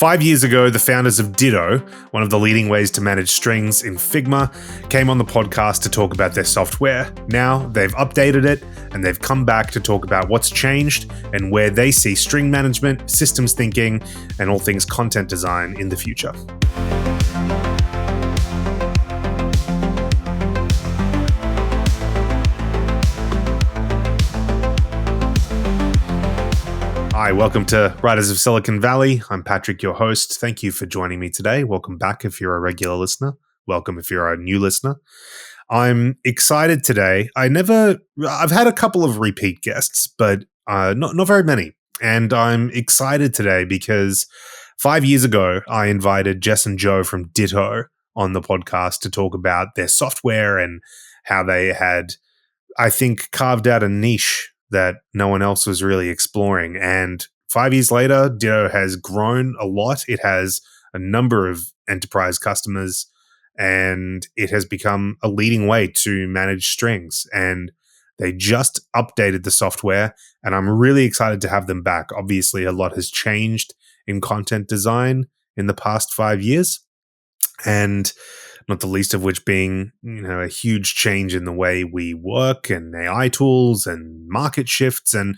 5 years ago, the founders of Ditto, one of the leading ways to manage strings in Figma, came on the podcast to talk about their software. Now they've updated it and they've come back to talk about what's changed and where they see string management, systems thinking, and all things content design in the future. Hi, welcome to Writers of Silicon Valley. I'm Patrick, your host. Thank you for joining me today. Welcome back if you're a regular listener. Welcome if you're a new listener. I'm excited today. I've had a couple of repeat guests, but not very many. And I'm excited today because 5 years ago, I invited Jess and Jo from Ditto on the podcast to talk about their software and how they had, I think, carved out a niche that no one else was really exploring. And 5 years later, Ditto has grown a lot. It has a number of enterprise customers, and it has become a leading way to manage strings. And they just updated the software, and I'm really excited to have them back. Obviously, a lot has changed in content design in the past 5 years, and not the least of which being, a huge change in the way we work and AI tools and market shifts. And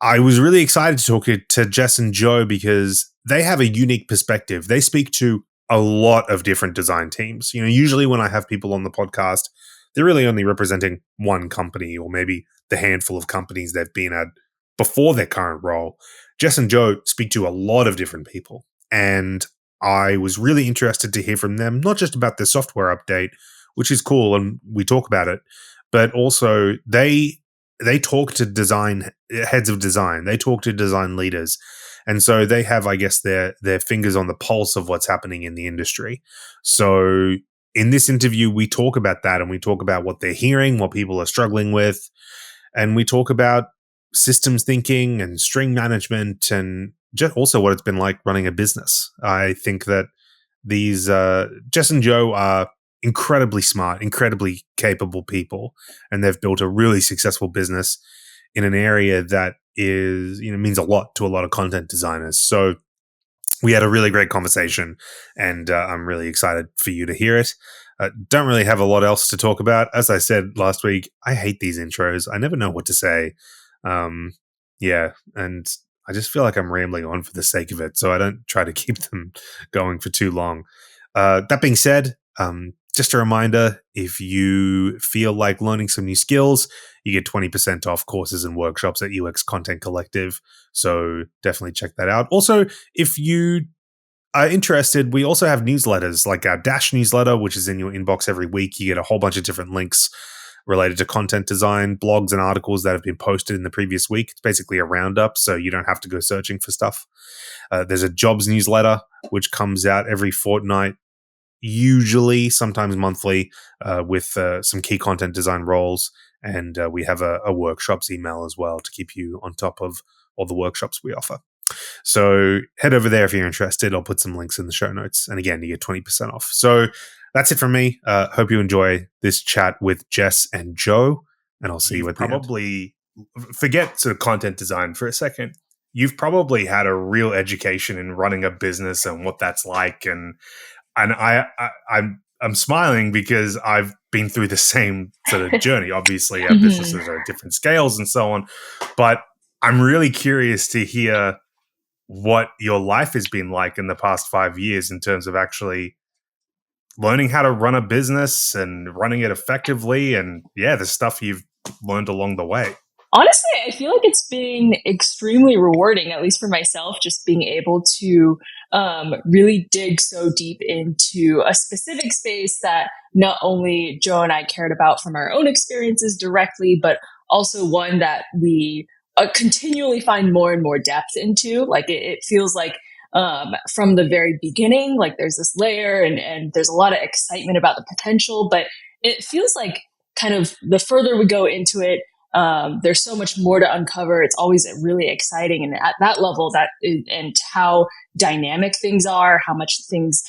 I was really excited to talk to Jess and Jo because they have a unique perspective. They speak to a lot of different design teams. Usually when I have people on the podcast, they're really only representing one company or maybe the handful of companies they've been at before their current role. Jess and Jo speak to a lot of different people. And I was really interested to hear from them, not just about the software update, which is cool, and we talk about it, but also they talk to design heads of design. They talk to design leaders. And so they have, I guess, their fingers on the pulse of what's happening in the industry. So in this interview, we talk about that, and we talk about what they're hearing, what people are struggling with, and we talk about systems thinking and string management and just also what it's been like running a business. I think that these Jess and Jo are incredibly smart, incredibly capable people, and they've built a really successful business in an area that is, means a lot to a lot of content designers. So we had a really great conversation, and I'm really excited for you to hear it. Don't really have a lot else to talk about. As I said last week, I hate these intros. I never know what to say. And I just feel like I'm rambling on for the sake of it, so I don't try to keep them going for too long. That being said, just a reminder, if you feel like learning some new skills, you get 20% off courses and workshops at UX Content Collective, so definitely check that out. Also, if you are interested, we also have newsletters, like our Dash newsletter, which is in your inbox every week. You get a whole bunch of different links related to content design, blogs and articles that have been posted in the previous week. It's basically a roundup, so you don't have to go searching for stuff. There's a jobs newsletter, which comes out every fortnight, usually, sometimes monthly, with some key content design roles. And we have a workshops email as well to keep you on top of all the workshops we offer. So head over there if you're interested. I'll put some links in the show notes. And again, you get 20% off. So that's it from me. Hope you enjoy this chat with Jess and Jo, and I'll see you at the end. Probably forget sort of content design for a second. You've probably had a real education in running a business and what that's like, and I'm smiling because I've been through the same sort of journey. Obviously, our businesses are at different scales and so on, but I'm really curious to hear what your life has been like in the past 5 years in terms of actually learning how to run a business and running it effectively, and the stuff you've learned along the way. Honestly, I feel like it's been extremely rewarding, at least for myself, just being able to really dig so deep into a specific space that not only Jo and I cared about from our own experiences directly, but also one that we continually find more and more depth into. Like it feels like from the very beginning, like there's this layer and there's a lot of excitement about the potential, but it feels like kind of the further we go into it, there's so much more to uncover. It's always really exciting. And at that level, and how dynamic things are, how much things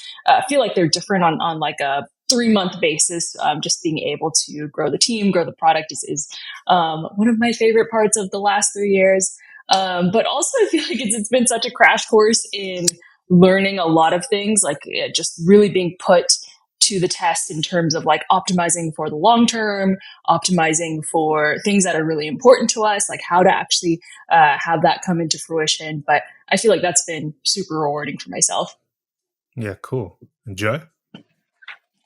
feel like they're different on like a 3-month basis, just being able to grow the team, grow the product is one of my favorite parts of the last 3 years. But also I feel like it's been such a crash course in learning a lot of things, like just really being put to the test in terms of like optimizing for the long term, optimizing for things that are really important to us, like how to actually have that come into fruition. But I feel like that's been super rewarding for myself. Yeah, cool. And Joe?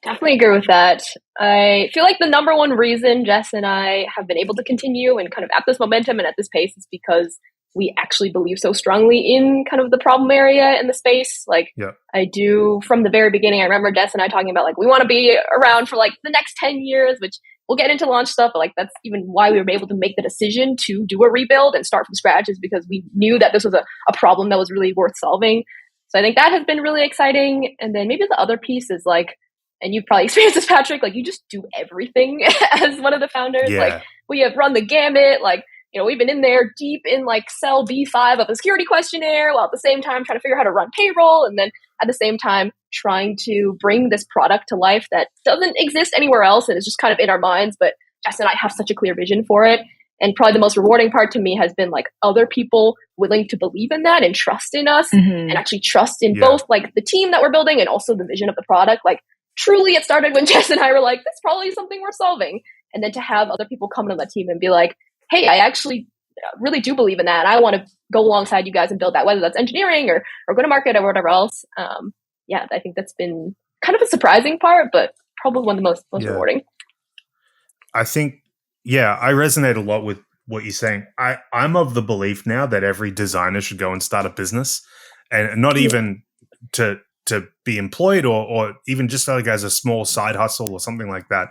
Definitely agree with that. I feel like the number one reason Jess and I have been able to continue and kind of at this momentum and at this pace is because we actually believe so strongly in kind of the problem area and the space. Like, I do from the very beginning. I remember Jess and I talking about like, we want to be around for like the next 10 years, which we'll get into launch stuff. But like, that's even why we were able to make the decision to do a rebuild and start from scratch, is because we knew that this was a problem that was really worth solving. So I think that has been really exciting. And then maybe the other piece is like, and you've probably experienced this, Patrick, like you just do everything as one of the founders. Yeah. Like we have run the gamut, like, you know, we've been in there deep in like cell B5 of a security questionnaire, while at the same time trying to figure out how to run payroll. And then at the same time trying to bring this product to life that doesn't exist anywhere else. And it's just kind of in our minds, but Jess and I have such a clear vision for it. And probably the most rewarding part to me has been like other people willing to believe in that and trust in us and actually trust in both like the team that we're building and also the vision of the product. Like truly it started when Jess and I were like, that's probably something worth solving. And then to have other people come on that team and be like, hey, I actually really do believe in that. And I want to go alongside you guys and build that, whether that's engineering or go to market or whatever else. Yeah, I think that's been kind of a surprising part, but probably one of the most rewarding. I think, I resonate a lot with what you're saying. I'm of the belief now that every designer should go and start a business, and not even to be employed or even just like as a small side hustle or something like that,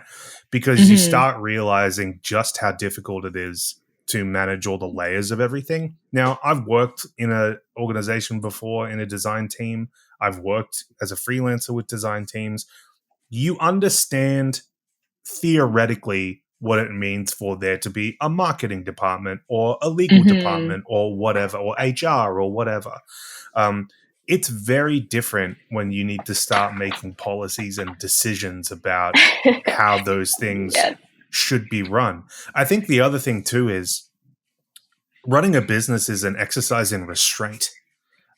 because you start realizing just how difficult it is to manage all the layers of everything. Now, I've worked in an organization before in a design team. I've worked as a freelancer with design teams. You understand theoretically what it means for there to be a marketing department or a legal department or whatever, or HR or whatever. It's very different when you need to start making policies and decisions about how those things should be run. I think the other thing too is running a business is an exercise in restraint.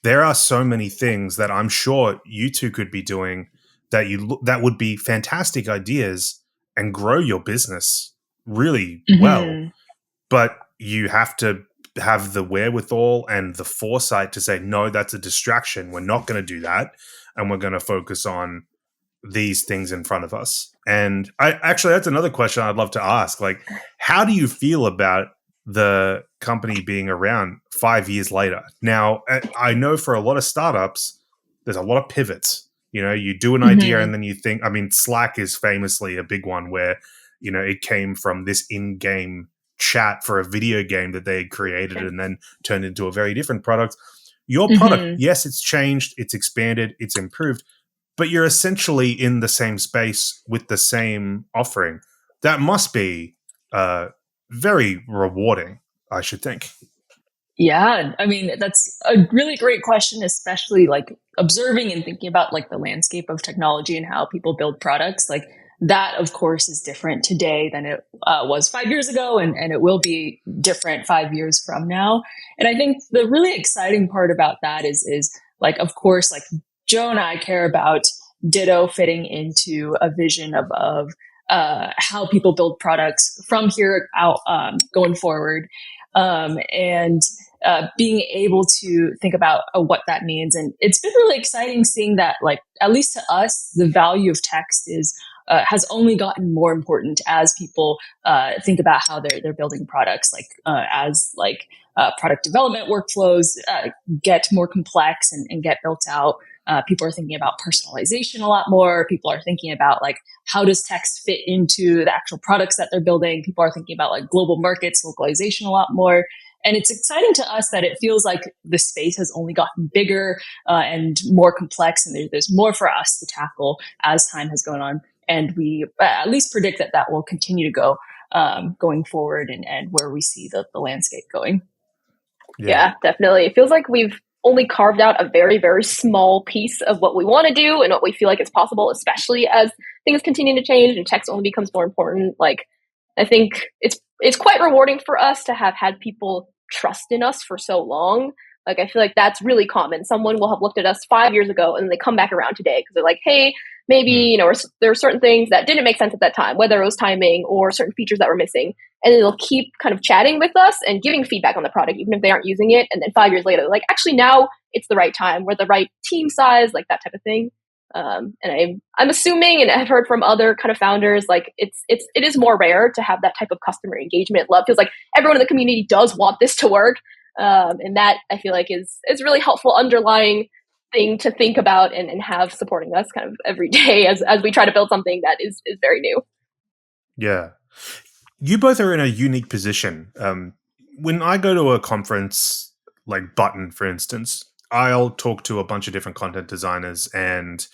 There are so many things that I'm sure you two could be doing that would be fantastic ideas and grow your business really well. But you have to have the wherewithal and the foresight to say, no, that's a distraction. We're not going to do that. And we're going to focus on these things in front of us. And that's another question I'd love to ask. Like, how do you feel about the company being around 5 years later? Now, I know for a lot of startups, there's a lot of pivots. You know, you do an idea and then you think, I mean, Slack is famously a big one where, you know, it came from this in-game chat for a video game that they had created and then turned into a very different product. Your product, yes, it's changed, it's expanded, it's improved, but you're essentially in the same space with the same offering. That must be very rewarding, I should think. Yeah, I mean, that's a really great question, especially like observing and thinking about like the landscape of technology and how people build products. Like that, of course, is different today than it was 5 years ago, and it will be different 5 years from now. And I think the really exciting part about that is like, of course, like Joe and I care about Ditto fitting into a vision of how people build products from here out going forward. And being able to think about what that means. And it's been really exciting seeing that, like, at least to us, the value of text has only gotten more important as people think about how they're building products, like as product development workflows get more complex and get built out. People are thinking about personalization a lot more. People are thinking about like, how does text fit into the actual products that they're building? People are thinking about like global markets, localization a lot more. And it's exciting to us that it feels like the space has only gotten bigger and more complex, and there's more for us to tackle as time has gone on. And we at least predict that will continue to go going forward and where we see the landscape going. Yeah, definitely. It feels like we've only carved out a very, very small piece of what we want to do and what we feel like is possible, especially as things continue to change and text only becomes more important. Like, I think it's quite rewarding for us to have had people trust in us for so long. Like, I feel like that's really common. Someone will have looked at us 5 years ago and they come back around today because they're like, hey, maybe, you know, there are certain things that didn't make sense at that time, whether it was timing or certain features that were missing. And they'll keep kind of chatting with us and giving feedback on the product, even if they aren't using it. And then 5 years later, they're like, actually, now it's the right time. We're the right team size, like that type of thing. And I'm assuming, and I've heard from other kind of founders, like it is more rare to have that type of customer engagement. Love feels like everyone in the community does want this to work. And that I feel like is really helpful underlying thing to think about and have supporting us kind of every day as we try to build something that is very new. Yeah. You both are in a unique position. When I go to a conference like Button, for instance, I'll talk to a bunch of different content designers and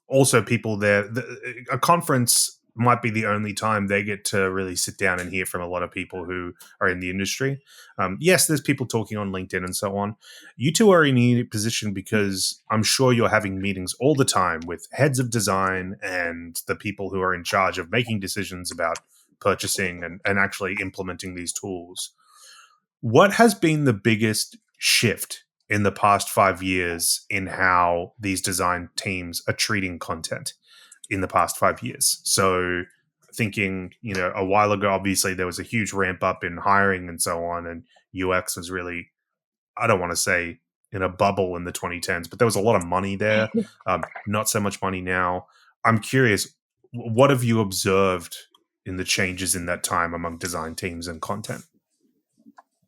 also people there. A conference might be the only time they get to really sit down and hear from a lot of people who are in the industry. Yes, there's people talking on LinkedIn and so on. You two are in a unique position because I'm sure you're having meetings all the time with heads of design and the people who are in charge of making decisions about purchasing and actually implementing these tools. What has been the biggest shift in the past 5 years in how these design teams are treating content in the past 5 years? So thinking, you know, a while ago, obviously there was a huge ramp up in hiring and so on. And UX was really, I don't want to say in a bubble in the 2010s, but there was a lot of money there. Not so much money now. I'm curious, what have you observed in the changes in that time among design teams and content?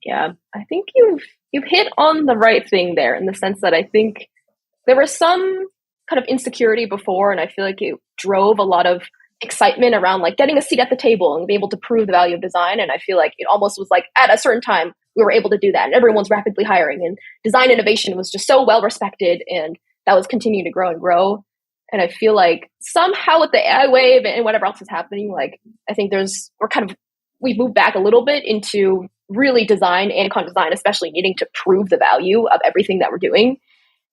Yeah, I think you've hit on the right thing there in the sense that I think there was some kind of insecurity before, and I feel like it drove a lot of excitement around like getting a seat at the table and be able to prove the value of design. And I feel like it almost was like at a certain time we were able to do that, and everyone's rapidly hiring, and design innovation was just so well respected, and that was continuing to grow and grow. And I feel like somehow with the AI wave and whatever else is happening, like I think we've moved back a little bit into really design and content design, especially needing to prove the value of everything that we're doing.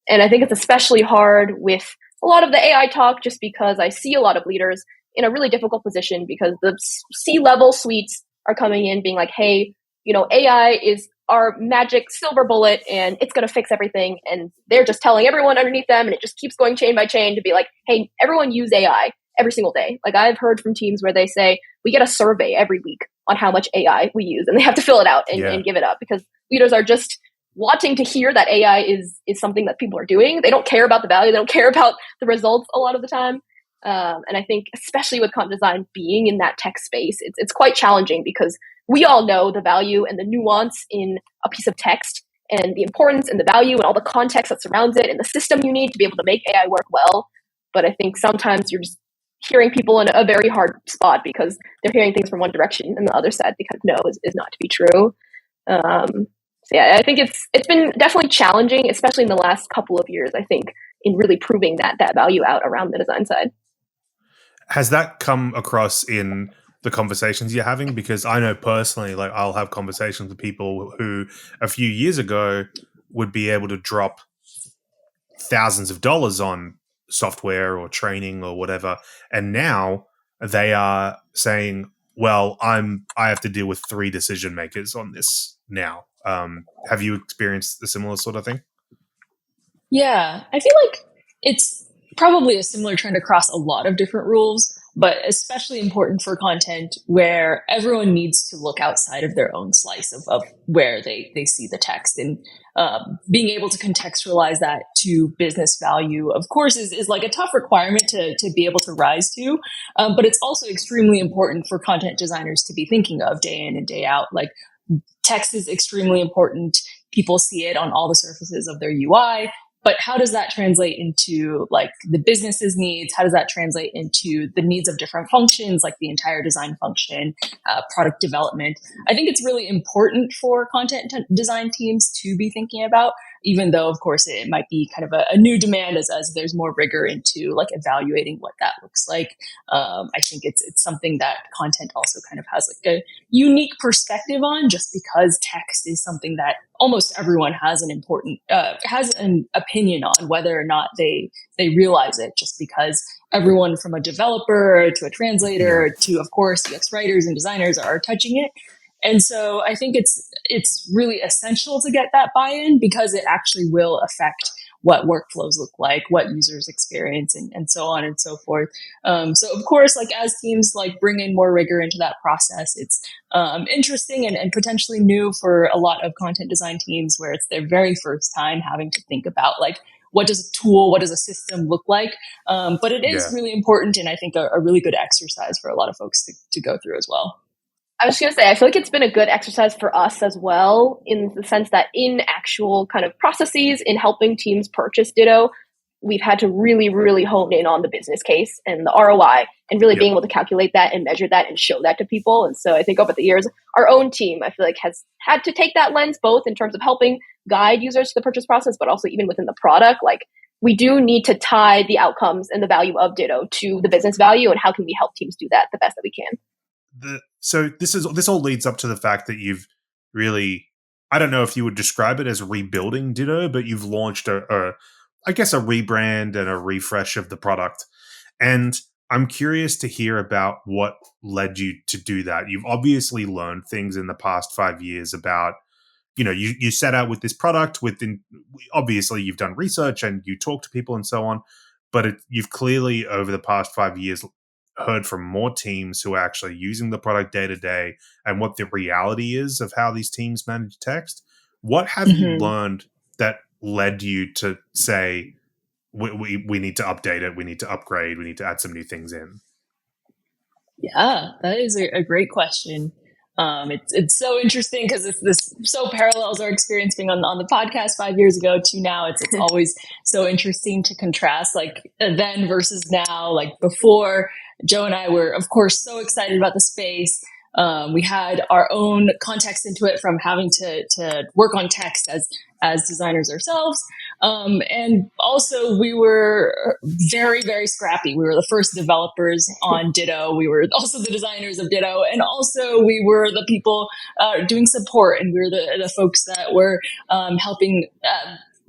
And I think it's especially hard with a lot of the AI talk, just because I see a lot of leaders in a really difficult position because the C-level suites are coming in being like, hey, you know, AI is our magic silver bullet and it's going to fix everything. And they're just telling everyone underneath them, and it just keeps going chain by chain to be like, hey, everyone use AI every single day. Like I've heard from teams where they say, we get a survey every week on how much AI we use, and they have to fill it out and give it up because leaders are just wanting to hear that AI is something that people are doing. They don't care about the value. They don't care about the results a lot of the time. And I think especially with content design being in that tech space, it's quite challenging because we all know the value and the nuance in a piece of text and the importance and the value and all the context that surrounds it and the system you need to be able to make AI work well. But I think sometimes you're just hearing people in a very hard spot because they're hearing things from one direction and the other side they kind of know is not to be true. So yeah, I think it's been definitely challenging, especially in the last couple of years, I think, in really proving that value out around the design side. Has that come across in the conversations you're having? Because I know personally, like I'll have conversations with people who a few years ago would be able to drop thousands of dollars on software or training or whatever. And now they are saying, well, I have to deal with 3 decision makers on this now. Have you experienced a similar sort of thing? Yeah, I feel like it's probably a similar trend across a lot of different rules, but especially important for content where everyone needs to look outside of their own slice of where they see the text. And being able to contextualize that to business value, of course, is like a tough requirement to be able to rise to. But it's also extremely important for content designers to be thinking of day in and day out. Like text is extremely important. People see it on all the surfaces of their UI. But how does that translate into like the business's needs? How does that translate into the needs of different functions, like the entire design function, product development? I think it's really important for content design teams to be thinking about, even though, of course, it might be kind of a new demand as there's more rigor into like evaluating what that looks like. I think it's something that content also kind of has like a unique perspective on, just because text is something that almost everyone has an opinion on, whether or not they realize it, just because everyone from a developer to a translator to, of course, UX writers and designers are touching it. And so I think it's really essential to get that buy-in because it actually will affect what workflows look like, what users experience, and so on and so forth. So of course, like as teams like bring in more rigor into that process, it's interesting and potentially new for a lot of content design teams where it's their very first time having to think about like, what does a tool, what does a system look like? But it is really important and I think a really good exercise for a lot of folks to go through as well. I was just going to say, I feel like it's been a good exercise for us as well, in the sense that in actual kind of processes, in helping teams purchase Ditto, we've had to really, really hone in on the business case and the ROI and really being able to calculate that and measure that and show that to people. And so I think over the years, our own team, I feel like, has had to take that lens, both in terms of helping guide users to the purchase process, but also even within the product. Like, we do need to tie the outcomes and the value of Ditto to the business value, and how can we help teams do that the best that we can. So this all leads up to the fact that you've really, I don't know if you would describe it as rebuilding Ditto, but you've launched a rebrand and a refresh of the product. And I'm curious to hear about what led you to do that. You've obviously learned things in the past 5 years about, you set out with this product obviously you've done research and you talk to people and so on, but you've clearly over the past 5 years heard from more teams who are actually using the product day to day and what the reality is of how these teams manage text. What have you learned that led you to say, we need to update it, we need to upgrade, we need to add some new things in? Yeah, that is a great question. It's so interesting because this so parallels our experience being on the podcast 5 years ago to now. It's always so interesting to contrast like then versus now. Like before, Joe and I were, of course, so excited about the space. We had our own context into it from having to work on text as designers ourselves. And also we were very, very scrappy. We were the first developers on Ditto. We were also the designers of Ditto. And also we were the people doing support. And we were the folks that were helping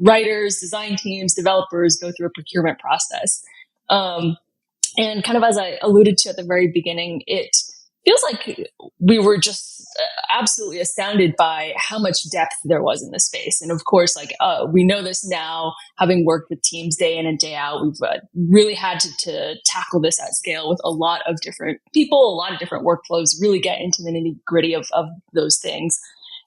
writers, design teams, developers go through a procurement process. And kind of as I alluded to at the very beginning, it feels like we were just absolutely astounded by how much depth there was in the space. And of course, like we know this now, having worked with teams day in and day out, we've really had to tackle this at scale with a lot of different people, a lot of different workflows, really get into the nitty gritty of those things.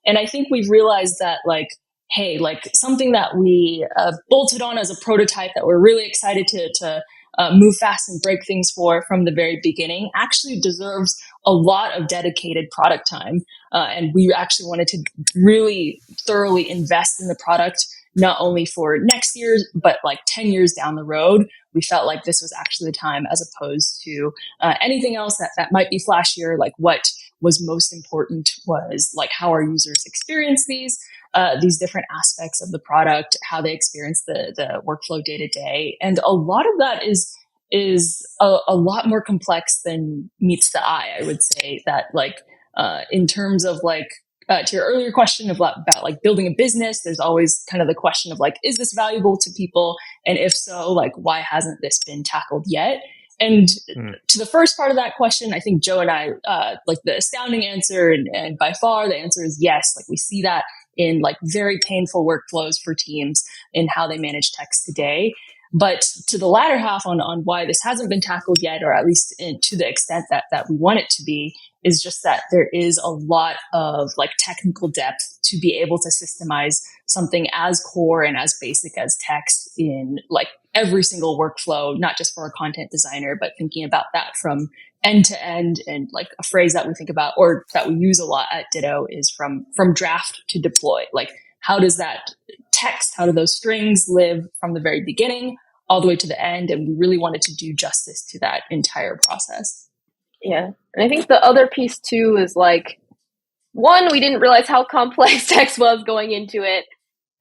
And I think we've realized that like, hey, like something that we bolted on as a prototype that we're really excited to move fast and break things from the very beginning actually deserves a lot of dedicated product time. And we actually wanted to really thoroughly invest in the product, not only for next year, but like 10 years down the road. We felt like this was actually the time as opposed to anything else that might be flashier. Like what was most important was like how our users experience these different aspects of the product, how they experience the workflow day to day. And a lot of that is a lot more complex than meets the eye. I would say that like in terms of like to your earlier question about like building a business, there's always kind of the question of like, is this valuable to people? And if so, like, why hasn't this been tackled yet? And to the first part of that question, I think Joe and I, like the astounding answer, and by far the answer is yes. Like we see that in like very painful workflows for teams in how they manage text today. But to the latter half on why this hasn't been tackled yet, or at least to the extent that we want it to be, is just that there is a lot of like technical depth to be able to systemize something as core and as basic as text in like every single workflow, not just for a content designer, but thinking about that from end to end. And like a phrase that we think about or that we use a lot at Ditto is from draft to deploy. Like how does that text, how do those strings live from the very beginning all the way to the end? And we really wanted to do justice to that entire process. Yeah. And I think the other piece too is like, one, we didn't realize how complex text was going into it.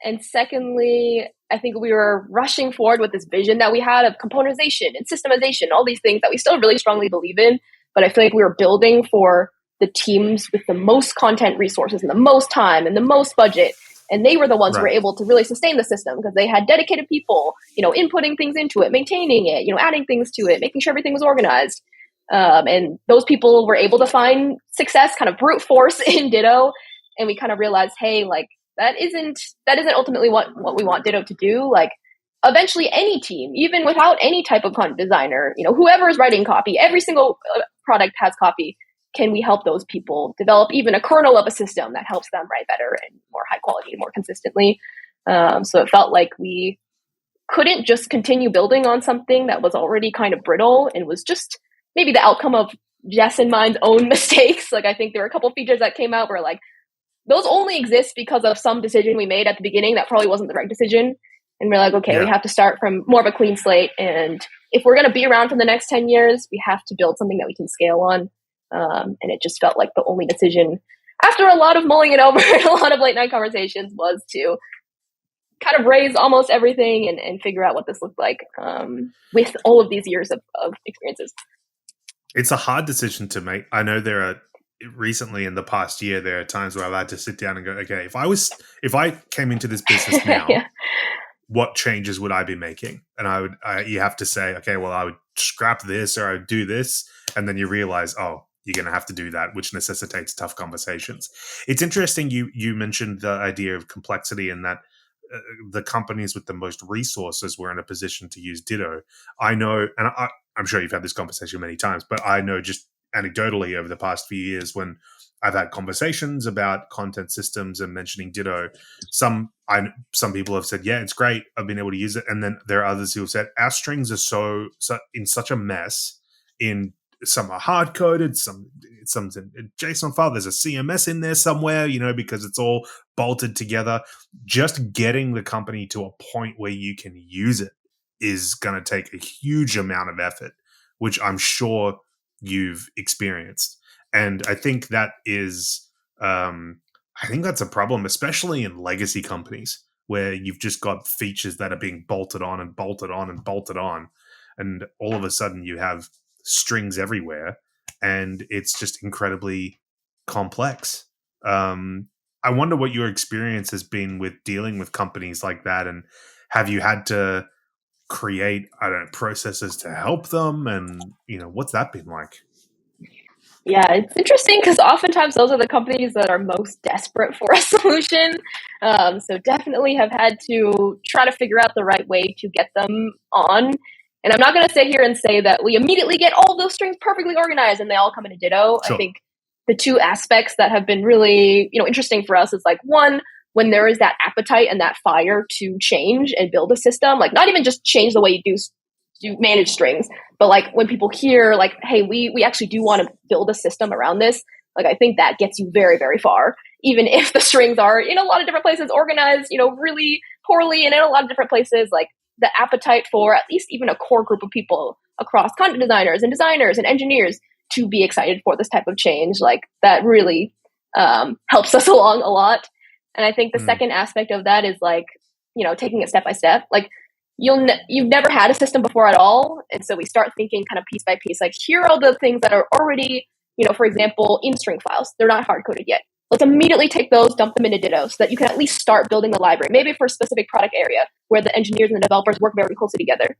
And secondly, I think we were rushing forward with this vision that we had of componentization and systemization, all these things that we still really strongly believe in. But I feel like we were building for the teams with the most content resources and the most time and the most budget. And they were the ones who were able to really sustain the system because they had dedicated people, inputting things into it, maintaining it, adding things to it, making sure everything was organized. And those people were able to find success kind of brute force in Ditto. And we kind of realized, hey, like that isn't ultimately what we want Ditto to do. Like eventually any team, even without any type of content designer, whoever is writing copy, every single product has copy. Can we help those people develop even a kernel of a system that helps them write better and more high quality, more consistently? So it felt like we couldn't just continue building on something that was already kind of brittle and was just maybe the outcome of Jess and mine's own mistakes. Like I think there were a couple features that came out where like those only exist because of some decision we made at the beginning that probably wasn't the right decision. And we're like, okay, we have to start from more of a clean slate. And if we're going to be around for the next 10 years, we have to build something that we can scale on. And it just felt like the only decision after a lot of mulling it over and a lot of late night conversations was to kind of raise almost everything and figure out what this looked like with all of these years of experiences. It's a hard decision to make. I know there are recently in the past year, there are times where I've had to sit down and go, okay, if I came into this business now, what changes would I be making? And you have to say, okay, well, I would scrap this or I would do this. And then you realize, oh, you're going to have to do that, which necessitates tough conversations. It's interesting. You mentioned the idea of complexity and that the companies with the most resources were in a position to use Ditto. I know, and I'm sure you've had this conversation many times, but I know just anecdotally over the past few years when I've had conversations about content systems and mentioning Ditto, some people have said, yeah, it's great, I've been able to use it. And then there are others who have said, our strings are so in such a mess. In some are hard coded, some's in a JSON file. There's a CMS in there somewhere, because it's all bolted together. Just getting the company to a point where you can use it is going to take a huge amount of effort, which I'm sure you've experienced. And I think that is, I think that's a problem, especially in legacy companies where you've just got features that are being bolted on and bolted on and bolted on. And all of a sudden you have strings everywhere and it's just incredibly complex. I wonder what your experience has been with dealing with companies like that. And have you had to create, processes to help them? And, what's that been like? Yeah, it's interesting because oftentimes those are the companies that are most desperate for a solution. So definitely have had to try to figure out the right way to get them on. And I'm not going to sit here and say that we immediately get all those strings perfectly organized and they all come into Ditto. Sure. I think the two aspects that have been really, interesting for us is like one, when there is that appetite and that fire to change and build a system, like not even just change the way you do manage strings, but like when people hear like, hey, we actually do want to build a system around this. Like, I think that gets you very, very far, even if the strings are in a lot of different places organized, really poorly and in a lot of different places, like the appetite for at least even a core group of people across content designers and engineers to be excited for this type of change, like that really helps us along a lot. And I think the second aspect of that is like, taking it step by step. Like you've never had a system before at all. And so we start thinking kind of piece by piece, like here are the things that are already, for example, in string files. They're not hard coded yet. Let's immediately take those, dump them into Ditto so that you can at least start building the library, maybe for a specific product area where the engineers and the developers work very closely together.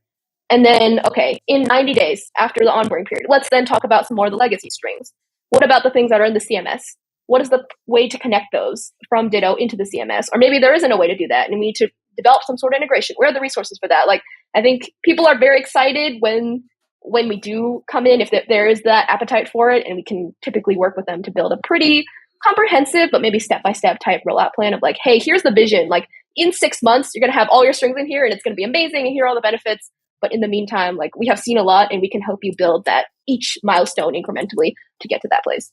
And then, okay, in 90 days after the onboarding period, let's then talk about some more of the legacy strings. What about the things that are in the CMS? What is the way to connect those from Ditto into the CMS? Or maybe there isn't a way to do that and we need to develop some sort of integration. Where are the resources for that? Like, I think people are very excited when we do come in, if there is that appetite for it, and we can typically work with them to build a pretty comprehensive, but maybe step-by-step type rollout plan of like, hey, here's the vision. Like in 6 months, you're going to have all your strings in here and it's going to be amazing and here are all the benefits. But in the meantime, like we have seen a lot and we can help you build that each milestone incrementally to get to that place.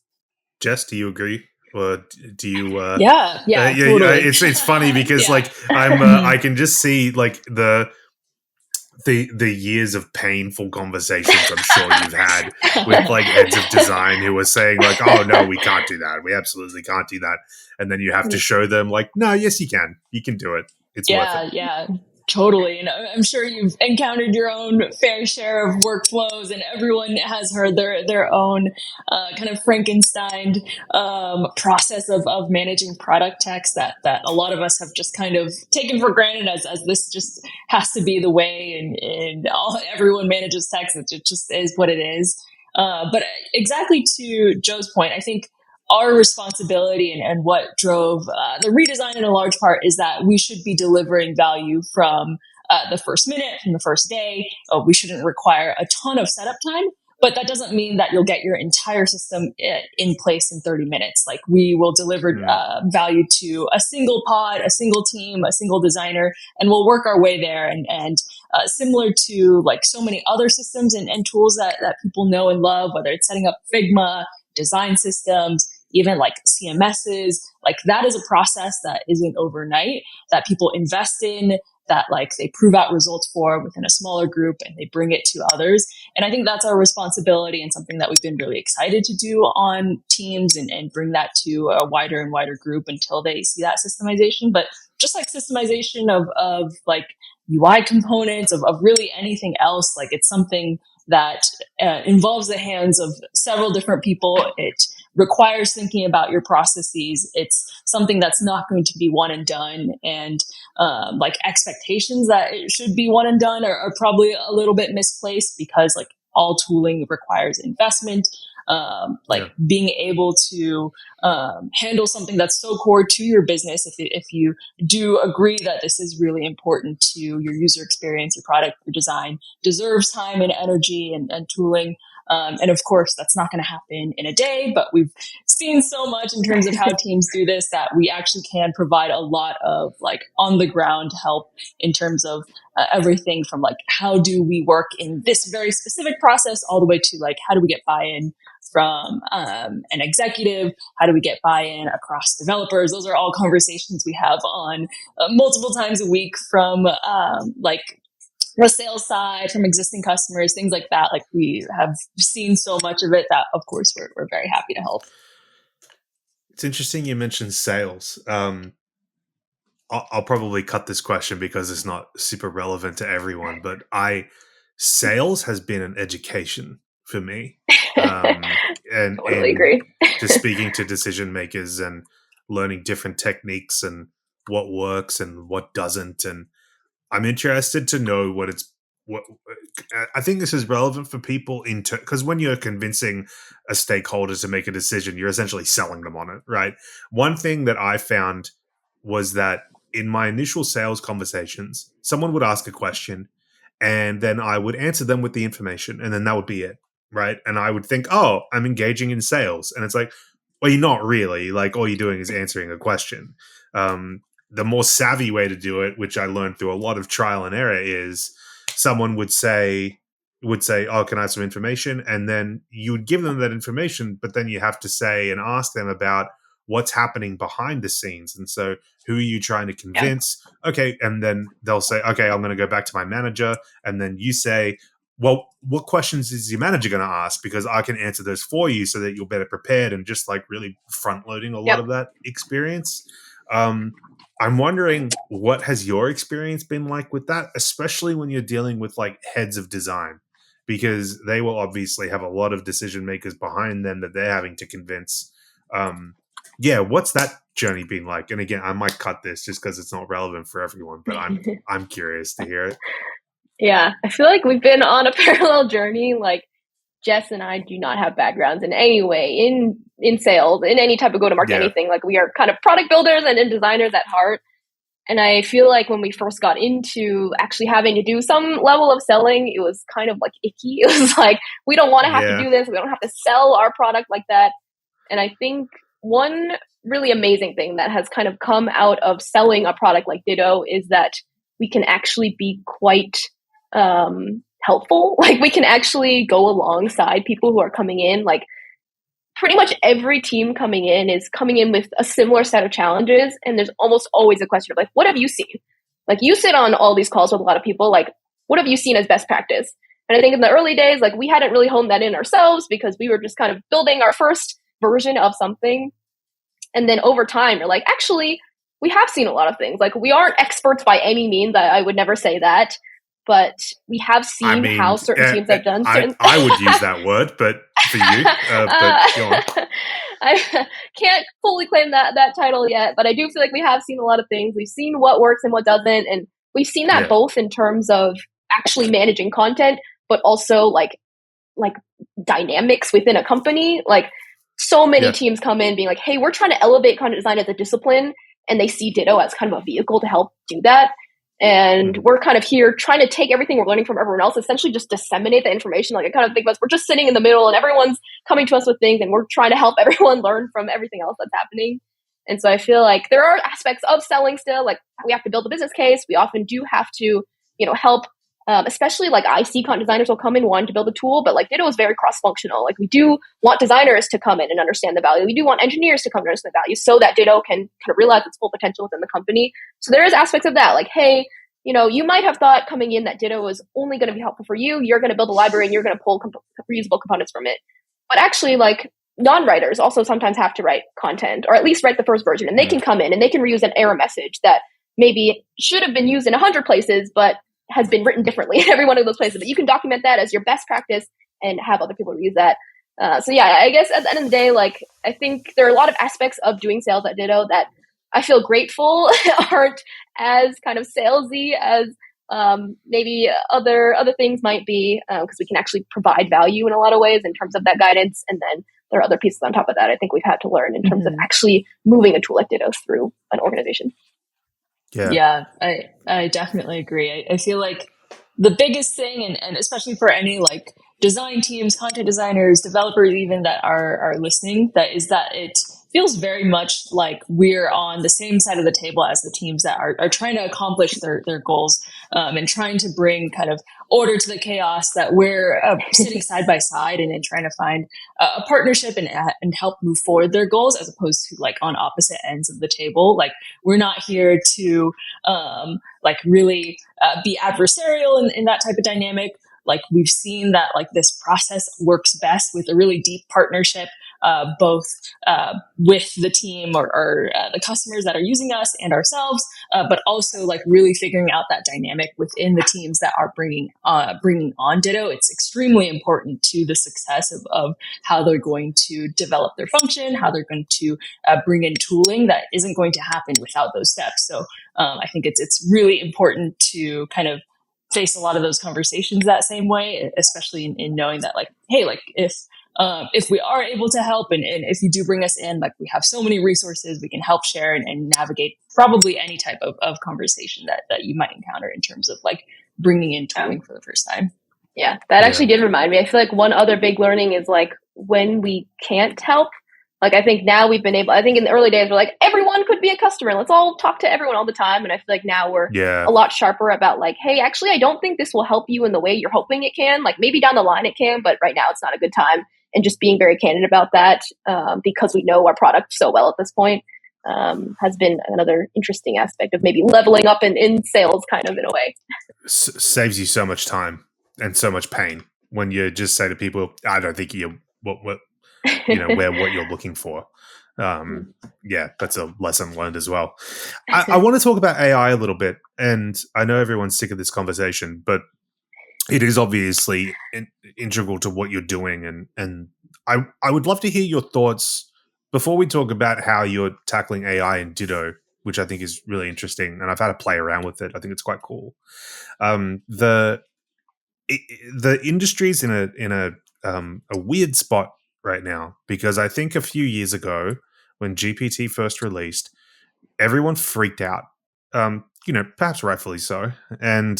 Jess, do you agree? Or do you? Yeah, totally. It's funny because like I can just see like the years of painful conversations I'm sure you've had with like heads of design who are saying like, oh no, we can't do that. We absolutely can't do that. And then you have to show them like, no, yes, you can. You can do it. It's worth it. Yeah. Totally. And I'm sure you've encountered your own fair share of workflows, and everyone has heard their own kind of Frankenstein process of managing product text that a lot of us have just kind of taken for granted as this just has to be the way and everyone manages text. It just is what it is. But exactly to Joe's point, I think our responsibility and what drove the redesign in a large part is that we should be delivering value from the first minute, from the first day. We shouldn't require a ton of setup time, but that doesn't mean that you'll get your entire system in place in 30 minutes. Like, we will deliver value to a single pod, a single team, a single designer, and we'll work our way there. And similar to like so many other systems and tools that people know and love, whether it's setting up Figma, design systems, even like CMSs, like that is a process that isn't overnight, that people invest in, that like they prove out results for within a smaller group and they bring it to others. And I think that's our responsibility and something that we've been really excited to do on teams and bring that to a wider and wider group until they see that systemization. But just like systemization of like UI components, of really anything else, like it's something that involves the hands of several different people. It requires thinking about your processes. It's something that's not going to be one and done. And like expectations that it should be one and done are probably a little bit misplaced, because like all tooling requires investment. Being able to handle something that's so core to your business, if you do agree that this is really important to your user experience, your product, your design, deserves time and energy and tooling. And of course, that's not going to happen in a day, but we've seen so much in terms of how teams do this that we actually can provide a lot of like on the ground help in terms of everything from like, how do we work in this very specific process, all the way to like, how do we get buy-in from an executive? How do we get buy-in across developers? Those are all conversations we have on multiple times a week from like the sales side, from existing customers, things like that. Like, we have seen so much of it that, of course, we're very happy to help. It's interesting you mentioned sales. I'll probably cut this question because it's not super relevant to everyone, but sales has been an education for me. And totally agree. Just speaking to decision makers and learning different techniques and what works and what doesn't. And I'm interested to know what I think this is relevant for people because when you're convincing a stakeholder to make a decision, you're essentially selling them on it, right? One thing that I found was that in my initial sales conversations, someone would ask a question and then I would answer them with the information, and then that would be it, right? And I would think, oh, I'm engaging in sales. And it's like, well, you're not really. Like, all you're doing is answering a question. The more savvy way to do it, which I learned through a lot of trial and error, is someone would say, oh, can I have some information? And then you would give them that information, but then you have to say and ask them about what's happening behind the scenes. And so, who are you trying to convince? Yeah. Okay. And then they'll say, okay, I'm going to go back to my manager. And then you say, well, what questions is your manager going to ask? Because I can answer those for you so that you're better prepared, and just like really front loading a lot of that experience. I'm wondering, what has your experience been like with that, especially when you're dealing with like heads of design, because they will obviously have a lot of decision makers behind them that they're having to convince. What's that journey been like? And again, I might cut this just because it's not relevant for everyone, but I'm curious to hear it. Yeah, I feel like we've been on a parallel journey. Like, Jess and I do not have backgrounds in any way in sales, in any type of go-to-market, anything. Like, we are kind of product builders and designers at heart. And I feel like when we first got into actually having to do some level of selling, it was kind of like icky. It was like, we don't want to have to do this. We don't have to sell our product like that. And I think one really amazing thing that has kind of come out of selling a product like Ditto is that we can actually be quite helpful. Like, we can actually go alongside people who are coming in. Like, pretty much every team coming in is coming in with a similar set of challenges. And there's almost always a question of like, what have you seen? Like, you sit on all these calls with a lot of people. Like, what have you seen as best practice? And I think in the early days, like, we hadn't really honed that in ourselves because we were just kind of building our first version of something. And then over time, you're like, actually, we have seen a lot of things. Like, we aren't experts by any means. I would never say that. But we have seen how certain teams have done certain I would use that word, but for you, but go on. I can't fully claim that title yet, but I do feel like we have seen a lot of things. We've seen what works and what doesn't, and we've seen that both in terms of actually managing content, but also like like dynamics within a company. Like so many teams come in being like, hey, we're trying to elevate content design as a discipline, and they see Ditto as kind of a vehicle to help do that. And we're kind of here trying to take everything we're learning from everyone else, essentially just disseminate the information. Like I kind of think of us, we're just sitting in the middle and everyone's coming to us with things and we're trying to help everyone learn from everything else that's happening. And so I feel like there are aspects of selling still, like we have to build a business case. We often do have to, help, especially like I see content designers will come in wanting to build a tool, but like Ditto is very cross-functional. Like we do want designers to come in and understand the value. We do want engineers to come and understand the value so that Ditto can kind of realize its full potential within the company. So there is aspects of that, like, hey, you might have thought coming in that Ditto was only going to be helpful for you. You're going to build a library and you're going to pull reusable components from it. But actually, like, non-writers also sometimes have to write content, or at least write the first version, and they can come in and they can reuse an error message that maybe should have been used in 100 places, but has been written differently in every one of those places. But you can document that as your best practice and have other people reuse that. So yeah, I guess at the end of the day, like, I think there are a lot of aspects of doing sales at Ditto that I feel grateful aren't as kind of salesy as maybe other things might be, because we can actually provide value in a lot of ways in terms of that guidance. And then there are other pieces on top of that I think we've had to learn in terms of actually moving a tool like Ditto through an organization. Yeah, I definitely agree. I feel like the biggest thing, and especially for any like design teams, content designers, developers even that are listening, that it feels very much like we're on the same side of the table as the teams that are trying to accomplish their goals, and trying to bring kind of order to the chaos, that we're sitting side by side and trying to find a partnership and help move forward their goals, as opposed to like on opposite ends of the table. Like we're not here to like really be adversarial in that type of dynamic. Like we've seen that like this process works best with a really deep partnership, both with the team or the customers that are using us and ourselves, but also like really figuring out that dynamic within the teams that are bringing on Ditto. It's extremely important to the success of how they're going to develop their function, how they're going to bring in tooling that isn't going to happen without those steps. So I think it's really important to kind of face a lot of those conversations that same way, especially in knowing that like, hey, like if we are able to help and if you do bring us in, like we have so many resources, we can help share and navigate probably any type of conversation that you might encounter in terms of like bringing in tooling for the first time. Yeah, that actually did remind me. I feel like one other big learning is like when we can't help. Like I think now we've been able, I think in the early days we're like, everyone could be a customer. Let's all talk to everyone all the time. And I feel like now we're a lot sharper about like, hey, actually, I don't think this will help you in the way you're hoping it can. Like maybe down the line it can, but right now it's not a good time. And just being very candid about that, because we know our product so well at this point, has been another interesting aspect of maybe leveling up in sales kind of in a way. Saves you so much time and so much pain when you just say to people, I don't think you're what you're looking for. That's a lesson learned as well. I want to talk about AI a little bit, and I know everyone's sick of this conversation, but it is obviously integral to what you're doing, and I would love to hear your thoughts before we talk about how you're tackling AI in Ditto, which I think is really interesting, and I've had to play around with it. I think it's quite cool. The industry's in a weird spot right now, because I think a few years ago when GPT first released, everyone freaked out, perhaps rightfully so, and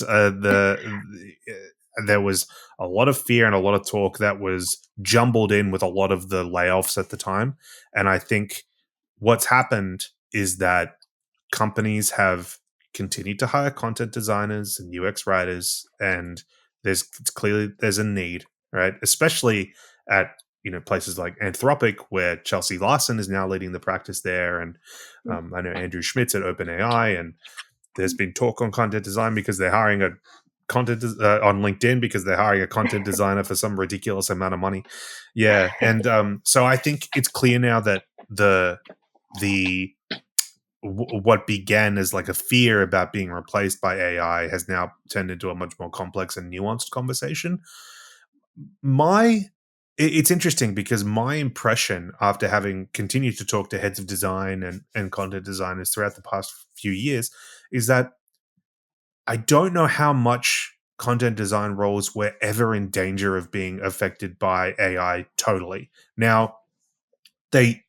there was a lot of fear and a lot of talk that was jumbled in with a lot of the layoffs at the time. And I think what's happened is that companies have continued to hire content designers and UX writers, and there's a need, right? Especially at places like Anthropic, where Chelsea Larson is now leading the practice there, and I know Andrew Schmidt's at OpenAI, and there's been talk on content design because they're hiring on LinkedIn because they're hiring a content designer for some ridiculous amount of money. Yeah, and so I think it's clear now that what began as like a fear about being replaced by AI has now turned into a much more complex and nuanced conversation. It's interesting because my impression, after having continued to talk to heads of design and content designers throughout the past few years, is that I don't know how much content design roles were ever in danger of being affected by AI totally. Now, they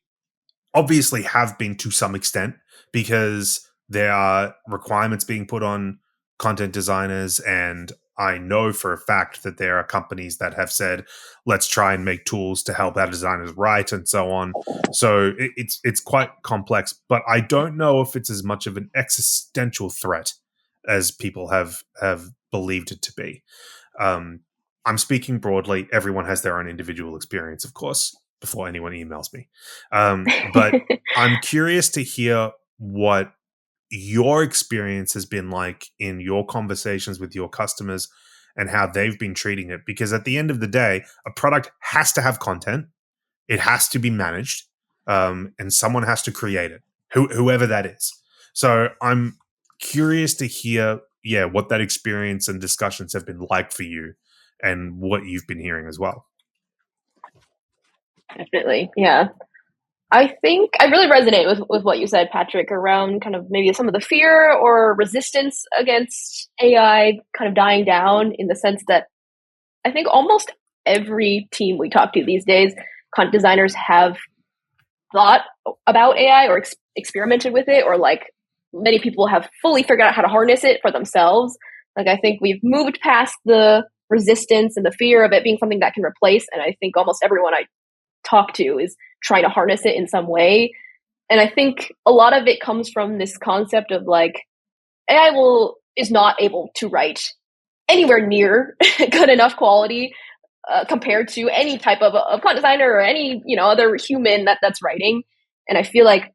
obviously have been to some extent because there are requirements being put on content designers, and I know for a fact that there are companies that have said, let's try and make tools to help our designers write and so on. So it's quite complex, but I don't know if it's as much of an existential threat as people have believed it to be. I'm speaking broadly. Everyone has their own individual experience, of course, before anyone emails me. But I'm curious to hear what your experience has been like in your conversations with your customers and how they've been treating it. Because at the end of the day, a product has to have content, it has to be managed, and someone has to create it, whoever that is. So I'm curious to hear, what that experience and discussions have been like for you and what you've been hearing as well. Definitely. Yeah. I think I really resonate with what you said, Patrick, around kind of maybe some of the fear or resistance against AI kind of dying down, in the sense that I think almost every team we talk to these days, content designers have thought about AI or experimented with it, or like many people have fully figured out how to harness it for themselves. Like, I think we've moved past the resistance and the fear of it being something that can replace. And I think almost everyone I talk to is trying to harness it in some way. And I think a lot of it comes from this concept of like, AI is not able to write anywhere near good enough quality compared to any type of content designer or any other human that's writing. And I feel like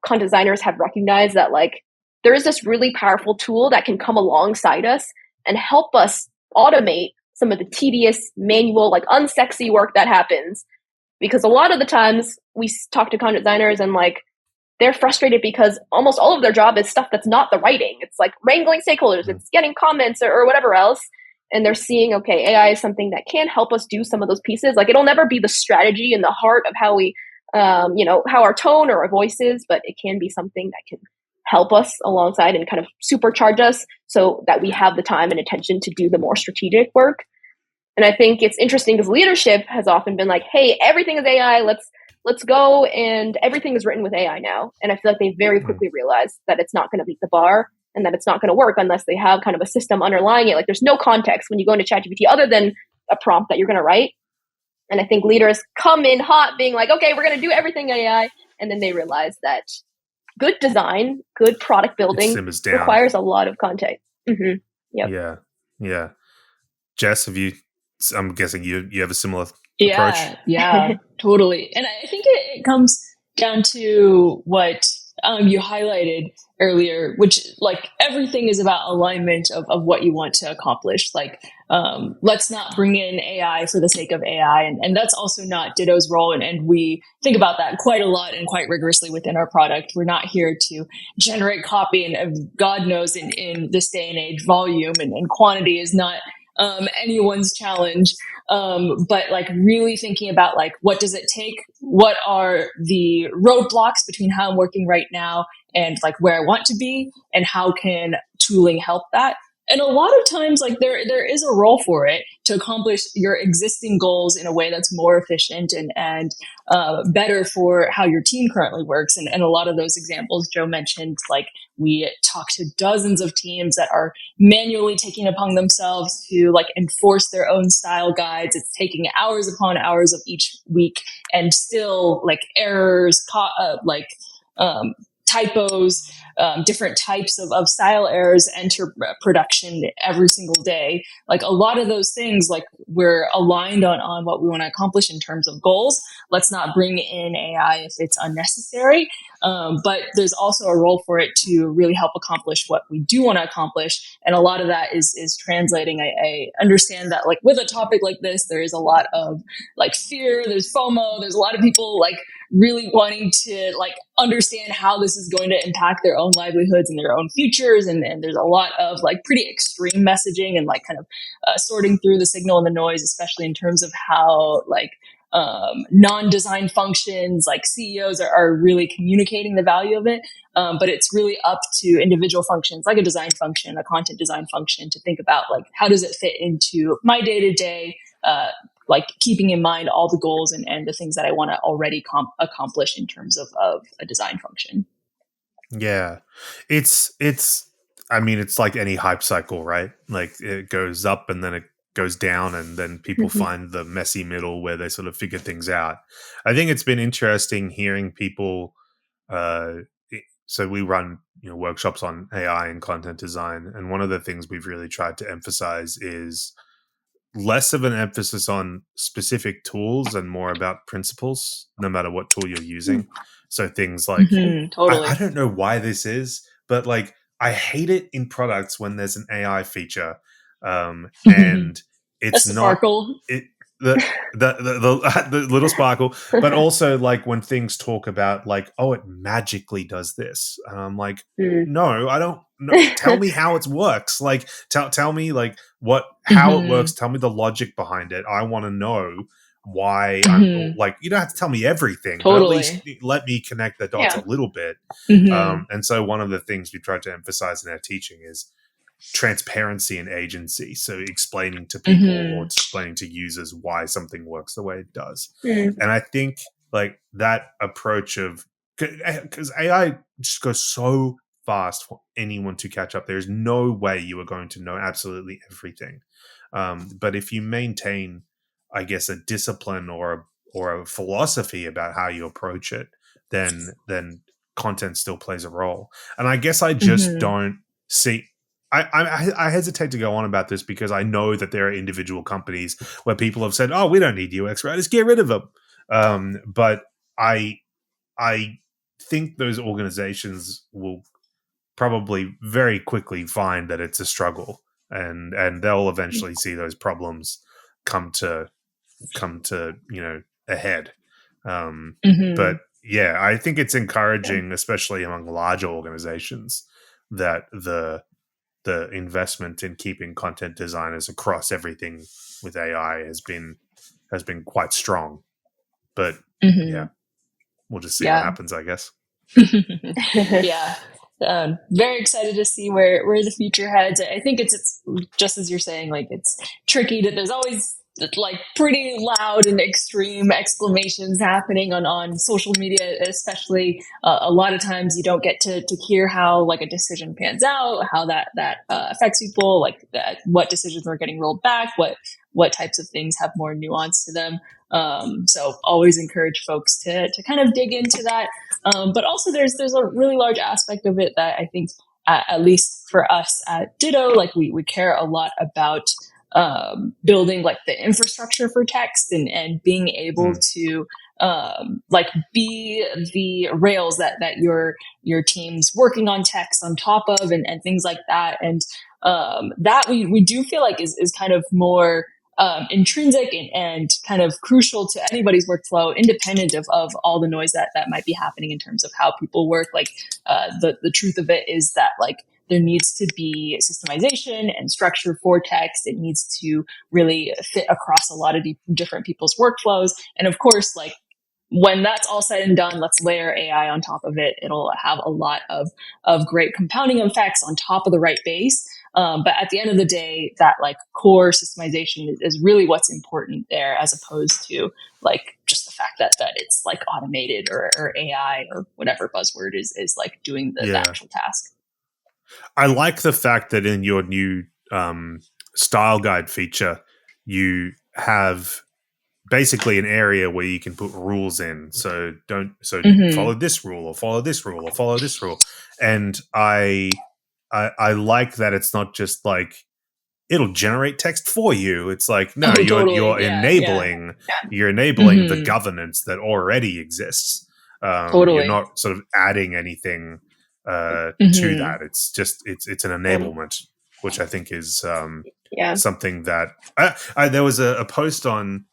content designers have recognized that like there is this really powerful tool that can come alongside us and help us automate some of the tedious, manual, like unsexy work that happens. Because a lot of the times we talk to content designers and like they're frustrated because almost all of their job is stuff that's not the writing. It's like wrangling stakeholders, it's getting comments or whatever else. And they're seeing, okay, AI is something that can help us do some of those pieces. Like, it'll never be the strategy and the heart of how we, how our tone or our voice is, but it can be something that can help us alongside and kind of supercharge us so that we have the time and attention to do the more strategic work. And I think it's interesting because leadership has often been like, hey, everything is AI. Let's go. And everything is written with AI now. And I feel like they very quickly realize that it's not going to meet the bar and that it's not going to work unless they have kind of a system underlying it. Like, there's no context when you go into ChatGPT other than a prompt that you're going to write. And I think leaders come in hot being like, okay, we're going to do everything AI. And then they realize that good design, good product building requires a lot of context. Mm-hmm. Yep. Yeah. Jess, I'm guessing you have a similar approach? Yeah, totally. And I think it comes down to what you highlighted earlier, which like everything is about alignment of what you want to accomplish. Like, let's not bring in AI for the sake of AI. And that's also not Ditto's role. And we think about that quite a lot and quite rigorously within our product. We're not here to generate copy, and God knows in this day and age, volume and quantity is not anyone's challenge. But like really thinking about like, what does it take? What are the roadblocks between how I'm working right now and like where I want to be, and how can tooling help that? And a lot of times, like there is a role for it to accomplish your existing goals in a way that's more efficient and better for how your team currently works. And a lot of those examples Joe mentioned, like we talk to dozens of teams that are manually taking upon themselves to like enforce their own style guides. It's taking hours upon hours of each week, and still like errors, typos, different types of style errors enter production every single day. Like a lot of those things, like we're aligned on what we want to accomplish in terms of goals. Let's not bring in AI if it's unnecessary. But there's also a role for it to really help accomplish what we do want to accomplish. And a lot of that is translating. I understand that like with a topic like this, there is a lot of like fear, there's FOMO, there's a lot of people like really wanting to like understand how this is going to impact their own livelihoods and their own futures. And there's a lot of like pretty extreme messaging and like kind of sorting through the signal and the noise, especially in terms of how like non-design functions, like CEOs are really communicating the value of it. But it's really up to individual functions, like a design function, a content design function, to think about like, how does it fit into my day-to-day, like keeping in mind all the goals and the things that I want to already accomplish in terms of a design function. Yeah. I mean, it's like any hype cycle, right? Like it goes up and then it goes down, and then people find the messy middle where they sort of figure things out. I think it's been interesting hearing people. So we run workshops on AI and content design, and one of the things we've really tried to emphasize is less of an emphasis on specific tools and more about principles, no matter what tool you're using. So things like, totally. I don't know why this is, but like I hate it in products when there's an AI feature, and it's not the little sparkle, but also like when things talk about like, oh, it magically does this, and I'm like, no, I don't know. Tell me how it works. Like, tell me like how it works. Tell me the logic behind it. I want to know why. I'm like, you don't have to tell me everything, but at least let me connect the dots a little bit. And so one of the things we tried to emphasize in our teaching is transparency and agency. So explaining to people or explaining to users why something works the way it does. And I think like that approach of, because AI just goes so fast for anyone to catch up. There's no way you are going to know absolutely everything. But if you maintain, I guess, a discipline or a philosophy about how you approach it, then content still plays a role. And I guess I just don't see. I hesitate to go on about this because I know that there are individual companies where people have said, "Oh, we don't need UX writers, get rid of them." But I think those organizations will probably very quickly find that it's a struggle, and they'll eventually see those problems come to a head. But yeah, I think it's encouraging, especially among larger organizations, that the investment in keeping content designers across everything with AI has been quite strong. But yeah, we'll just see what happens, I guess. Yeah. Very excited to see where the future heads. I think it's just as you're saying, like it's tricky that there's always like pretty loud and extreme exclamations happening on social media, especially. A lot of times you don't get to hear how like a decision pans out, how that affects people, like what decisions are getting rolled back, what types of things have more nuance to them. So always encourage folks to kind of dig into that. But also there's a really large aspect of it that I think, at least for us at Ditto, like we care a lot about building like the infrastructure for text and being able to like be the rails that your team's working on text on top of and things like that. And that we do feel like is kind of more intrinsic and kind of crucial to anybody's workflow, independent of all the noise that might be happening in terms of how people work. Like the truth of it is that like there needs to be systemization and structure for text. It needs to really fit across a lot of different people's workflows. And of course, like when that's all said and done, let's layer AI on top of it. It'll have a lot of great compounding effects on top of the right base. But at the end of the day, that like core systemization is really what's important there, as opposed to like just the fact that it's like automated or AI or whatever buzzword is like doing the actual task. I like the fact that in your new style guide feature, you have basically an area where you can put rules in. So follow this rule or follow this rule or follow this rule. And I like that it's not just like it'll generate text for you. It's like, no, you're enabling the governance that already exists. You're not sort of adding anything to that. It's just it's an enablement, which I think is something that there was a post on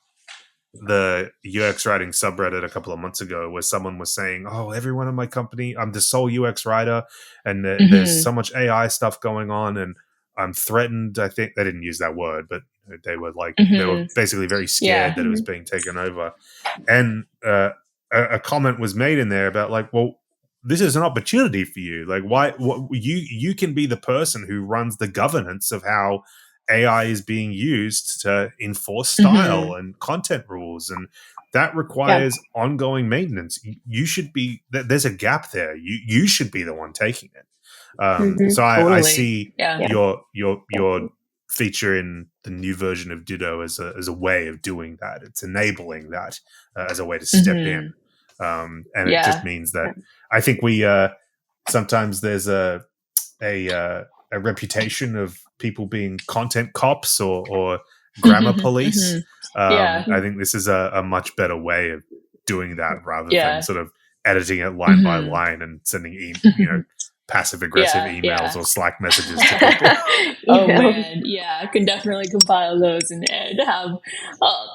the UX writing subreddit a couple of months ago where someone was saying, "Oh, everyone in my company, I'm the sole UX writer, and there's so much AI stuff going on, and I'm threatened. I think they didn't use that word, but they were like they were Mhm. basically very scared that it was being taken over. And a comment was made in there about like, well, this is an opportunity for you. Like, you can be the person who runs the governance of how AI is being used to enforce style and content rules, and that requires ongoing maintenance. You should be. There's a gap there. You should be the one taking it. So I Totally. see Yeah. your feature in the new version of Ditto as a way of doing that. It's enabling that as a way to step in, and it just means that I think we sometimes there's a reputation of people being content cops or grammar police. I think this is a much better way of doing that rather than sort of editing it line by line and sending passive aggressive emails or Slack messages to people. Oh man, I can definitely compile those and have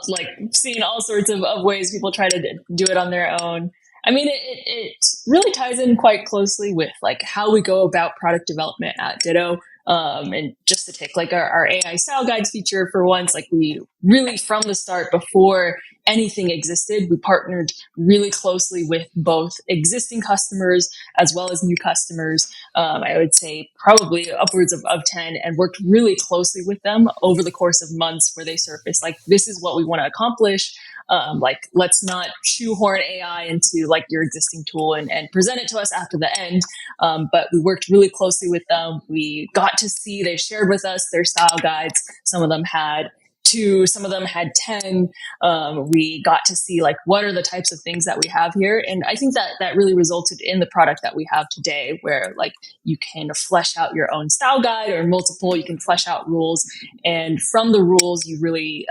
like seen all sorts of ways people try to do it on their own. I mean, it really ties in quite closely with like how we go about product development at Ditto. And just to take like our AI style guides feature for once, like we really from the start, before anything existed, we partnered really closely with both existing customers as well as new customers. I would say probably upwards of 10, and worked really closely with them over the course of months where they surfaced like, this is what we want to accomplish. Like, let's not shoehorn AI into like your existing tool and present it to us after the end. But we worked really closely with them. We got to see, they shared with us their style guides. Some of them had 2, some of them had 10. We got to see like, what are the types of things that we have here? And I think that really resulted in the product that we have today, where like you can flesh out your own style guide or multiple, you can flesh out rules. And from the rules, you really,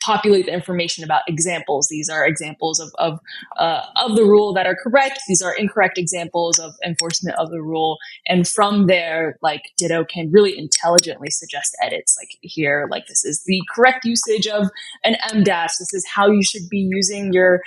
populate the information about examples. These are examples of the rule that are correct. These are incorrect examples of enforcement of the rule. And from there, like Ditto can really intelligently suggest edits. Like here, like this is the correct usage of an M dash. This is how you should be using your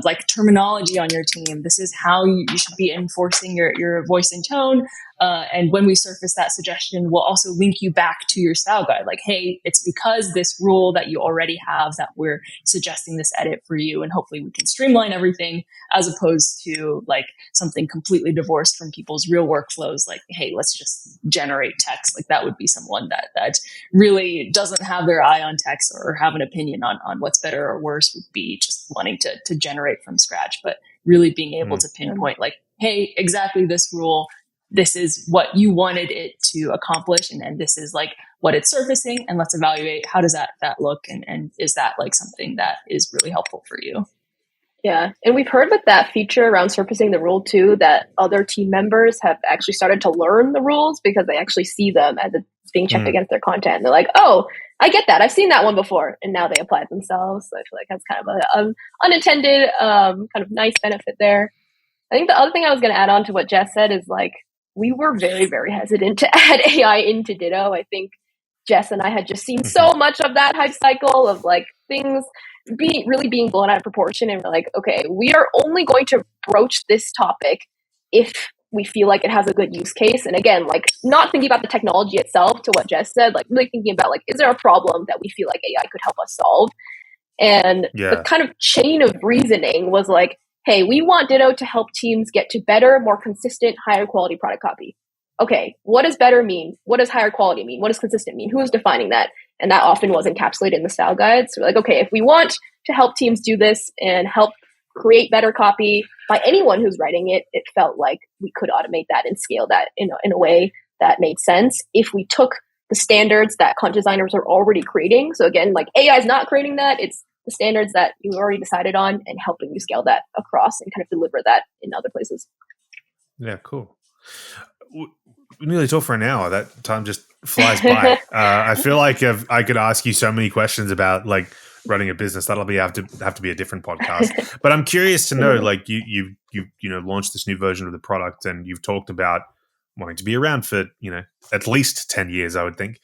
like terminology on your team. This is how you should be enforcing your voice and tone. And when we surface that suggestion, we'll also link you back to your style guide. Like, hey, it's because this rule that you already have that we're suggesting this edit for you. And hopefully we can streamline everything, as opposed to like something completely divorced from people's real workflows. Like, hey, let's just generate text. Like that would be someone that really doesn't have their eye on text or have an opinion on what's better or worse, would be just wanting to generate from scratch. But really being able to pinpoint like, hey, exactly this rule, this is what you wanted it to accomplish, and this is like what it's surfacing, and let's evaluate how does that look, and is that like something that is really helpful for you. Yeah, and we've heard with that feature around surfacing the rule too, that other team members have actually started to learn the rules because they actually see them as it's being checked against their content. And they're like, oh, I get that. I've seen that one before. And now they apply it themselves. So I feel like that's kind of an unintended kind of nice benefit there. I think the other thing I was going to add on to what Jess said is like, we were very, very hesitant to add AI into Ditto. I think Jess and I had just seen so much of that hype cycle of like things really being blown out of proportion. And we're like, okay, we are only going to broach this topic if we feel like it has a good use case. And again, like not thinking about the technology itself, to what Jess said, like really thinking about like, is there a problem that we feel like AI could help us solve? And the kind of chain of reasoning was like, hey, we want Ditto to help teams get to better, more consistent, higher quality product copy. Okay, what does better mean? What does higher quality mean? What does consistent mean? Who is defining that? And that often was encapsulated in the style guides. So we're like, okay, if we want to help teams do this and help create better copy by anyone who's writing it, it felt like we could automate that and scale that in a way that made sense if we took the standards that content designers are already creating. So again, like AI is not creating that. It's the standards that you already decided on and helping you scale that across and kind of deliver that in other places. Yeah, cool. We nearly talked for an hour. That time just flies by. I feel like I could ask you so many questions about like running a business. That'll have to be a different podcast. But I'm curious to know, like you launched this new version of the product, and you've talked about wanting to be around for at least 10 years, I would think.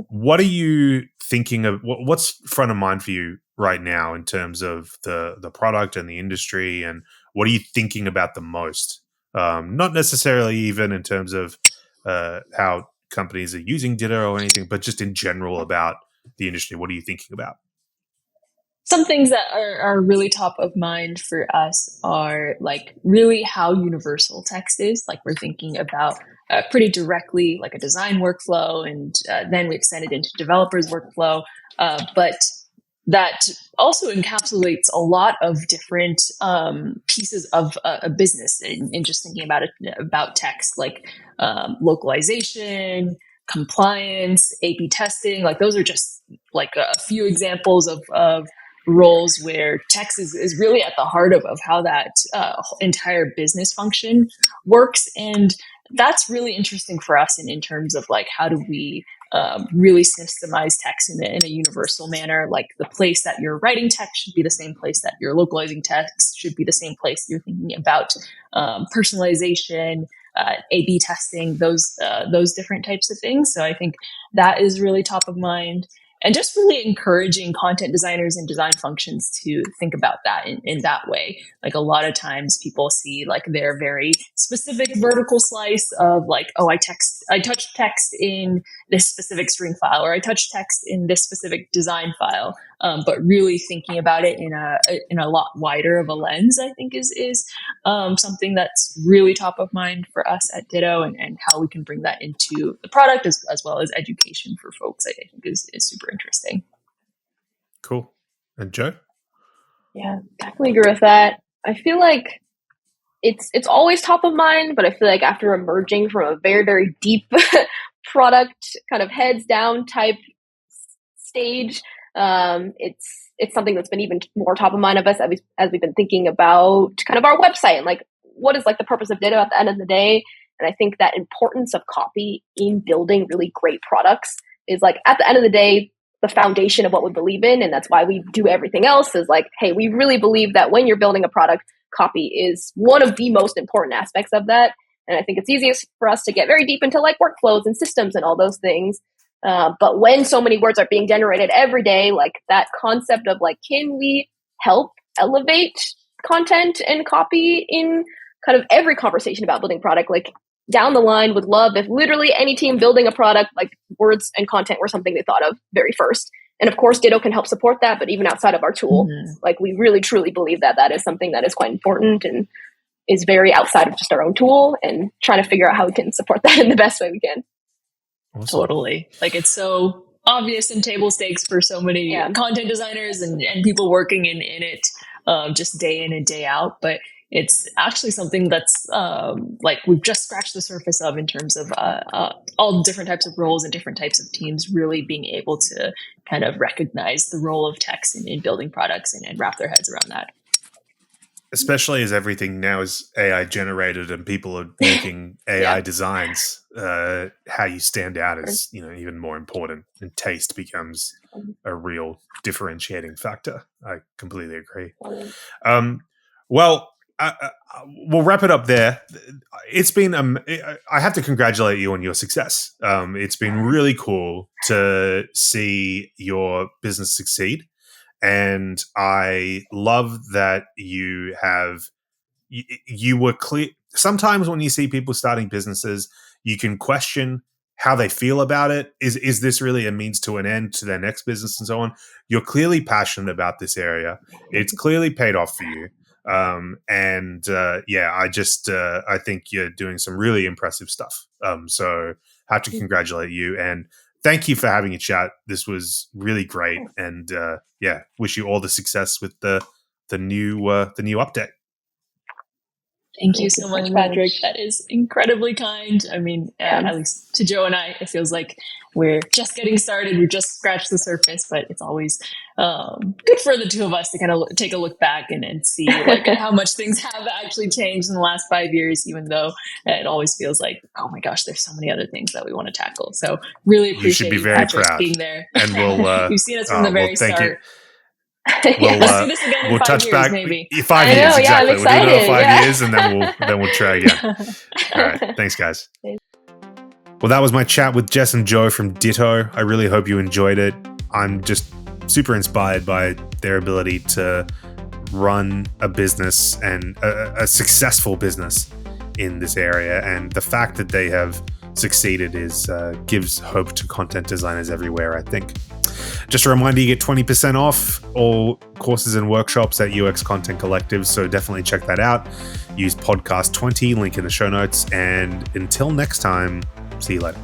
What are you thinking of? What's front of mind for you right now in terms of the product and the industry, and what are you thinking about the most? Not necessarily even in terms of how companies are using Ditto or anything, but just in general about the industry. What are you thinking about? Some things that are really top of mind for us are like really how universal text is. Like we're thinking about pretty directly like a design workflow, and then we extend it into developers workflow. But that also encapsulates a lot of different pieces of a business, and just thinking about it about text, like localization, compliance, A/B testing. Like those are just like a few examples of roles where text is really at the heart of how that entire business function works. And that's really interesting for us in terms of like, how do we really systemize text in a universal manner? Like the place that you're writing text should be the same place that you're localizing text, should be the same place you're thinking about personalization, A/B testing, those different types of things. So I think that is really top of mind. And just really encouraging content designers and design functions to think about that in that way. Like a lot of times people see like their very specific vertical slice of like, oh, I touch text in this specific string file, or I touch text in this specific design file. But really thinking about it in a lot wider of a lens, I think is something that's really top of mind for us at Ditto, and how we can bring that into the product as well as education for folks, I think is super interesting. Cool. And Jo? Yeah, definitely agree with that. I feel like it's always top of mind, but I feel like after emerging from a very, very deep product kind of heads down type stage, it's something that's been even more top of mind of us as we've been thinking about kind of our website and like what is like the purpose of Ditto at the end of the day. And I think that importance of copy in building really great products is like at the end of the day the foundation of what we believe in, and that's why we do everything else. Is like, hey, we really believe that when you're building a product, copy is one of the most important aspects of that. And I think it's easiest for us to get very deep into like workflows and systems and all those things. But when so many words are being generated every day, like that concept of like, can we help elevate content and copy in kind of every conversation about building product? Like down the line, would love if literally any team building a product, like words and content were something they thought of very first. And of course, Ditto can help support that. But even outside of our tool, like we really truly believe that that is something that is quite important and is very outside of just our own tool, and trying to figure out how we can support that in the best way we can. Awesome. Totally. Like it's so obvious and table stakes for so many content designers and people working in it just day in and day out. But it's actually something that's like we've just scratched the surface of in terms of all different types of roles and different types of teams really being able to kind of recognize the role of text in building products and wrap their heads around that. Especially as everything now is AI generated and people are making AI designs, how you stand out is even more important, and taste becomes a real differentiating factor. I completely agree. Well, we'll wrap it up there. It's been I have to congratulate you on your success. It's been really cool to see your business succeed. And I love that you were clear. Sometimes when you see people starting businesses, you can question how they feel about it. Is this really a means to an end to their next business and so on? You're clearly passionate about this area. It's clearly paid off for you. I think you're doing some really impressive stuff. So I have to congratulate you, and thank you for having a chat. This was really great, and wish you all the success with the new update. Thank you so much, Patrick. That is incredibly kind. I mean, at least to Jo and I, it feels like we're just getting started. We've just scratched the surface, but it's always good for the two of us to kind of take a look back and see like how much things have actually changed in the last 5 years, even though it always feels like, oh my gosh, there's so many other things that we want to tackle. So really appreciate you, Patrick, being there. And we'll you've seen us from the very start. We'll do this again in 5 touch years, back. maybe. 5 years, know, exactly. I'm We'll do another 5 excited, years, and then we'll try again. All right, thanks, guys. Well, that was my chat with Jess and Jo from Ditto. I really hope you enjoyed it. I'm just super inspired by their ability to run a business and a successful business in this area, and the fact that they have succeeded is gives hope to content designers everywhere, I think. Just a reminder, you get 20% off all courses and workshops at UX Content Collective, so definitely check that out. Use podcast 20, link in the show notes, and until next time, see you later.